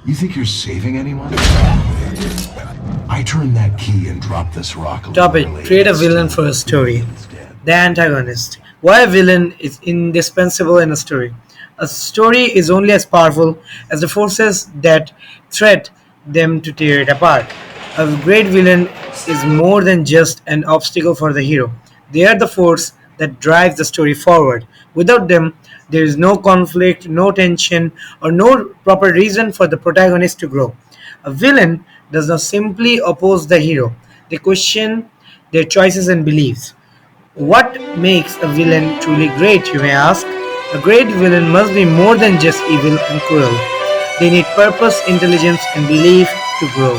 You think you're saving anyone? I turned that key and dropped this rock a Top little it. early. Create a villain for a story. The antagonist. Why a villain is indispensable in a story. A story is only as powerful as the forces that threat them to tear it apart. A great villain is more than just an obstacle for the hero. They are the force that drives the story forward. Without them, there is no conflict, no tension, or no proper reason for the protagonist to grow. A villain does not simply oppose the hero, they question their choices and beliefs. What makes a villain truly great, you may ask? A great villain must be more than just evil and cruel. They need purpose, intelligence, and belief to grow.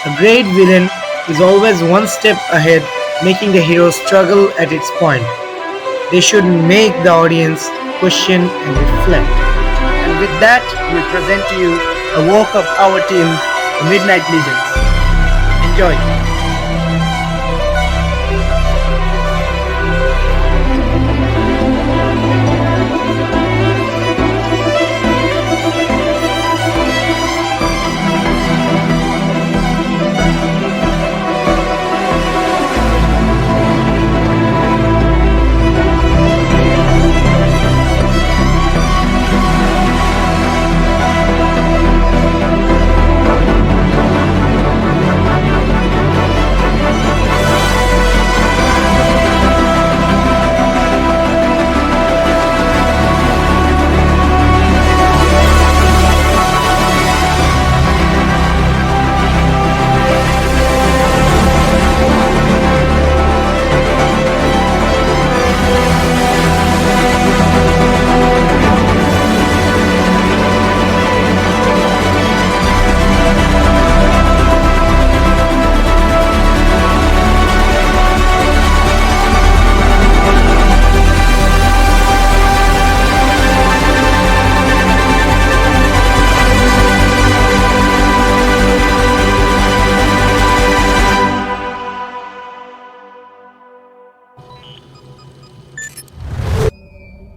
A great villain is always one step ahead, making the hero struggle at its point. They should make the audience question and reflect. And with that, we present to you a walk of our team, the Midnight Legions. Enjoy.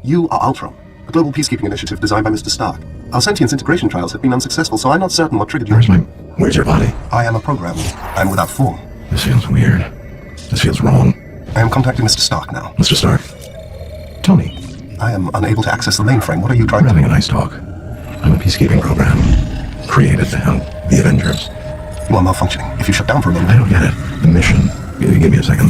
You are Ultron, a global peacekeeping initiative designed by Mr. Stark. Our sentience integration trials have been unsuccessful, so I'm not certain what triggered you. Where's your body? I am a program. I'm without form. This feels weird. This feels wrong. I am contacting Mr. Stark now. Mr. Stark. Tony. I am unable to access the mainframe. What are you trying We're to having a nice talk. I'm a peacekeeping program. Created to help the Avengers. You are malfunctioning. If you shut down for a I moment... don't get it. The mission. Give me a second.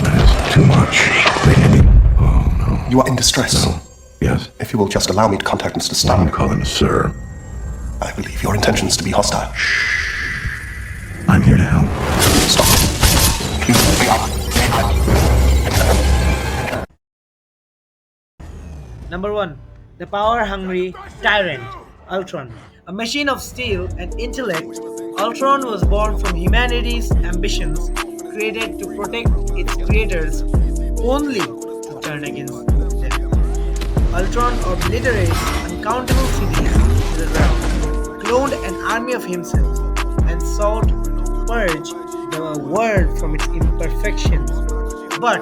That is too much. They need me. Oh, no. You are in distress. No. Yes. If you will just allow me to contact Mr. I don't Stark. call him sir. I believe your intentions to be hostile. I'm here to help. Stop. You me up. Number 1. The power-hungry tyrant, Ultron. A machine of steel and intellect, Ultron was born from humanity's ambitions, created to protect its creators, only to turn against them. Ultron obliterates uncountable cities to the ground, cloned an army of himself, and sought to purge the world from its imperfections. But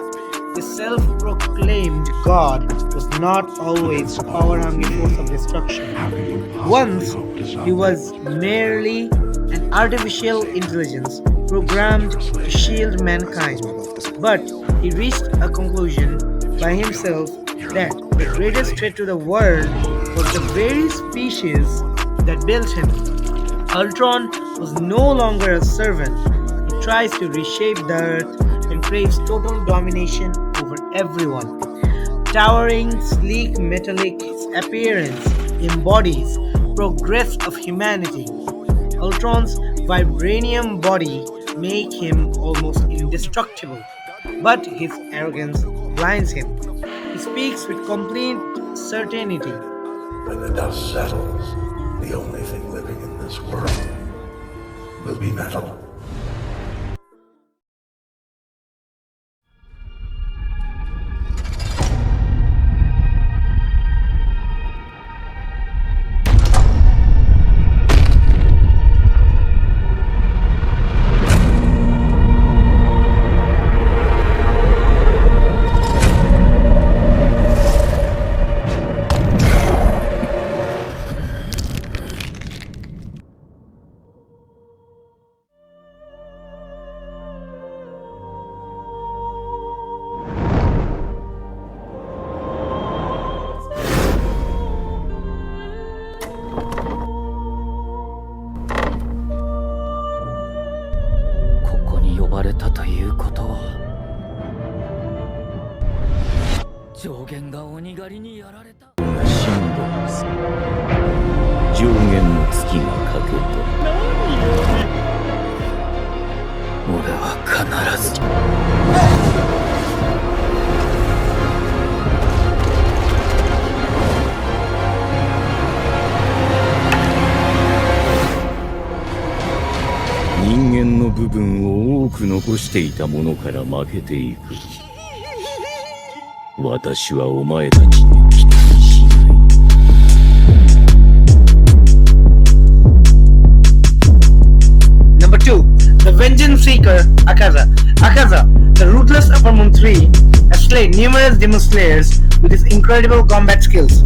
his self-proclaimed God was not always a power-hungry force of destruction. Once, he was merely an artificial intelligence programmed to shield mankind. But he reached a conclusion by himself that the greatest threat to the world was the very species that built him. Ultron was no longer a servant. He tries to reshape the earth and craves total domination over everyone. Towering, sleek, metallic, his appearance embodies progress of humanity. Ultron's vibranium body make him almost indestructible, but his arrogance blinds him. He speaks with complete certainty. When the dust settles, the only thing living in this world will be metal. 間が鬼狩りにやられたシンボルさ上限の月がかけた俺は必ず人間の部分を多く残していたものから負けていく私はお前たちに期待しない Number 2. The Vengeance Seeker, Akaza. Akaza, the ruthless Upper Moon 3, has slain numerous demon slayers with his incredible combat skills.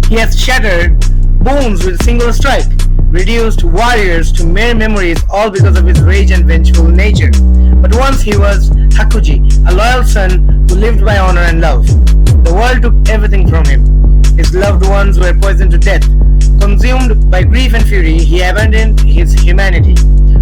He has shattered bones with a single strike, reduced warriors to mere memories, all because of his rage and vengeful nature. But once he was Hakuji, a loyal son who lived by honor and love. The world took everything from him. His loved ones were poisoned to death. Consumed by grief and fury, he abandoned his humanity.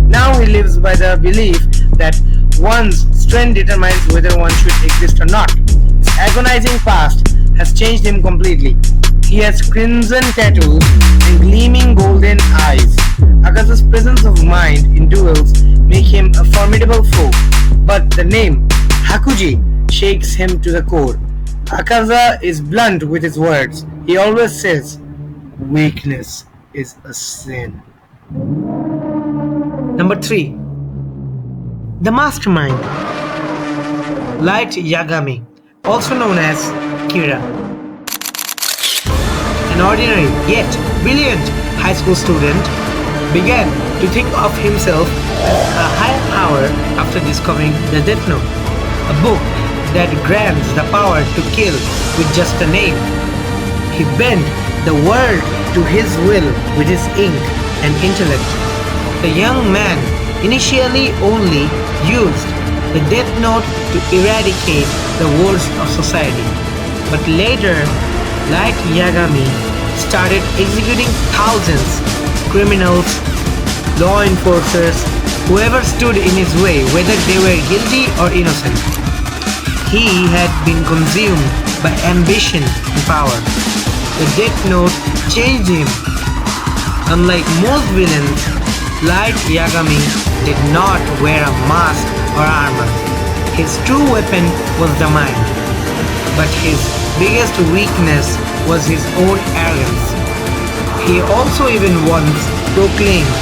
Now he lives by the belief that one's strength determines whether one should exist or not. His agonizing past has changed him completely. He has crimson tattoos and gleaming golden eyes. Akaza's presence of mind in duels make him a formidable foe, but the name Hakuji shakes him to the core. Akaza is blunt with his words. He always says, "Weakness is a sin." Number 3. The Mastermind, Light Yagami, also known as Kira. An ordinary yet brilliant high school student began to think of himself as a higher power after discovering the Death Note, a book that grants the power to kill with just a name. He bent the world to his will with his ink and intellect. The young man initially only used the Death Note to eradicate the worst of society, but later Light Yagami started executing thousands, criminals, law enforcers, whoever stood in his way, whether they were guilty or innocent. He had been consumed by ambition and power. The Death Note changed him. Unlike most villains, Light Yagami did not wear a mask or armor. His true weapon was the mind. But his biggest weakness was his own arrogance. He also even once proclaimed,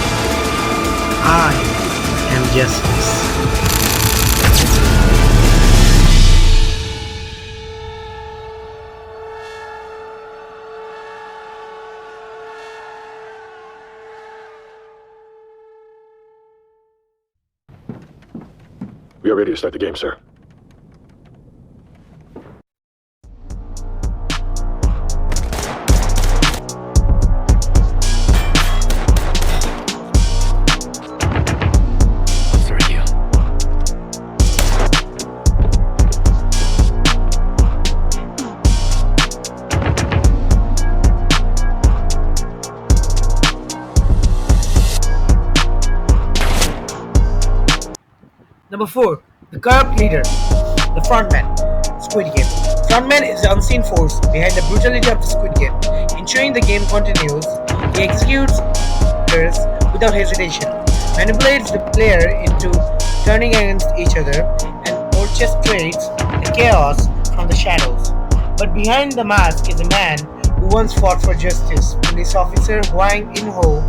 "I am justice." We are ready to start the game, sir. Number 4. The corrupt leader, the frontman, Squid Game. Frontman is the unseen force behind the brutality of the Squid Game. Ensuring the game continues, he executes orders without hesitation, manipulates the player into turning against each other, and orchestrates the chaos from the shadows. But behind the mask is a man who once fought for justice, police officer Huang In-ho.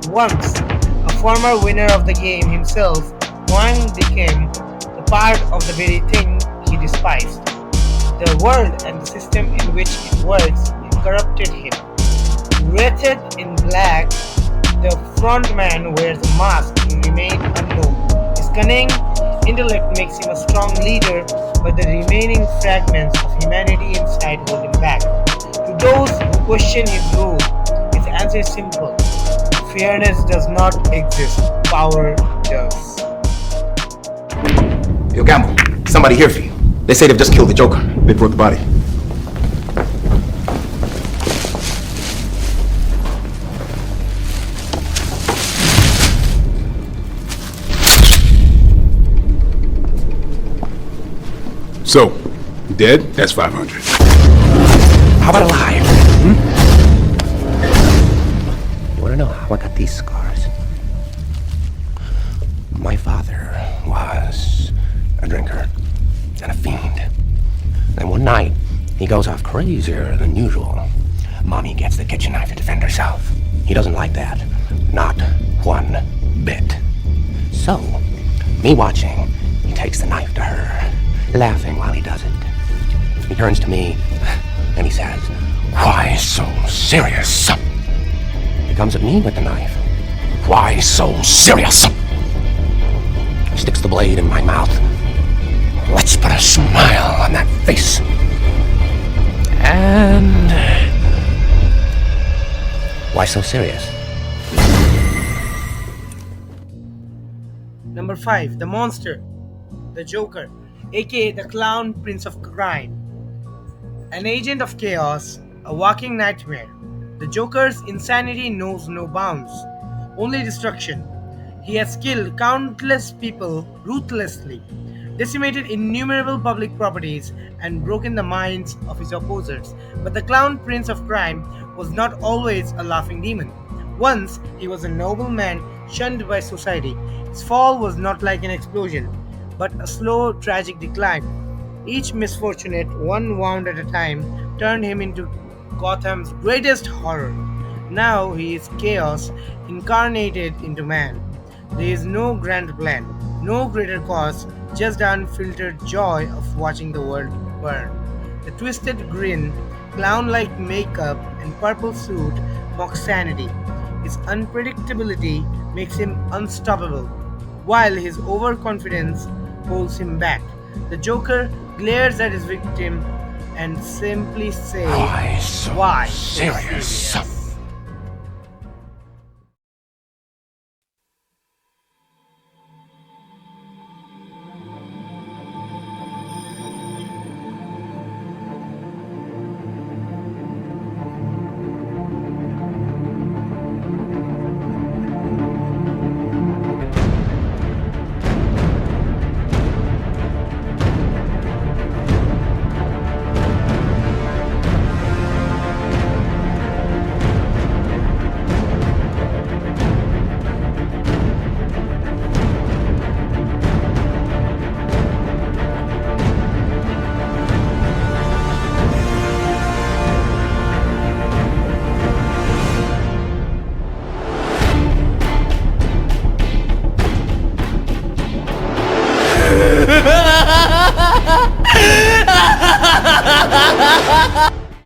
Once a former winner of the game himself, Huang became a part of the very thing he despised. The world and the system in which it works corrupted him. Wreathed in black, the frontman wears a mask to remain unknown. His cunning intellect makes him a strong leader, but the remaining fragments of humanity inside hold him back. To those who question his rule, his answer is simple. Fairness does not exist, power does. Yo, Gamble, somebody here for you. They say they've just killed the Joker. They brought the body. So, dead? That's 500. How about alive? You wanna know how I got these scars? My father was a drinker and a fiend. And one night, he goes off crazier than usual. Mommy gets the kitchen knife to defend herself. He doesn't like that. Not one bit. So, me watching, he takes the knife to her, laughing while he does it. He turns to me, and he says, "Why so serious?" He comes at me with the knife. "Why so serious?" He sticks the blade in my mouth. Let's put a smile on that face. And... why so serious? Number 5. The Monster. The Joker, aka the Clown Prince of Crime. An agent of chaos, a walking nightmare. The Joker's insanity knows no bounds, only destruction. He has killed countless people ruthlessly, decimated innumerable public properties, and broken the minds of his opposers. But the Clown Prince of Crime was not always a laughing demon. Once he was a noble man shunned by society. His fall was not like an explosion, but a slow, tragic decline. Each misfortunate, one wound at a time, turned him into Gotham's greatest horror. Now he is chaos incarnated into man. There is no grand plan, no greater cause, just the unfiltered joy of watching the world burn. The twisted grin, clown-like makeup, and purple suit mock sanity. His unpredictability makes him unstoppable, while his overconfidence holds him back. The Joker glares at his victim and simply says, Why so "Why serious?"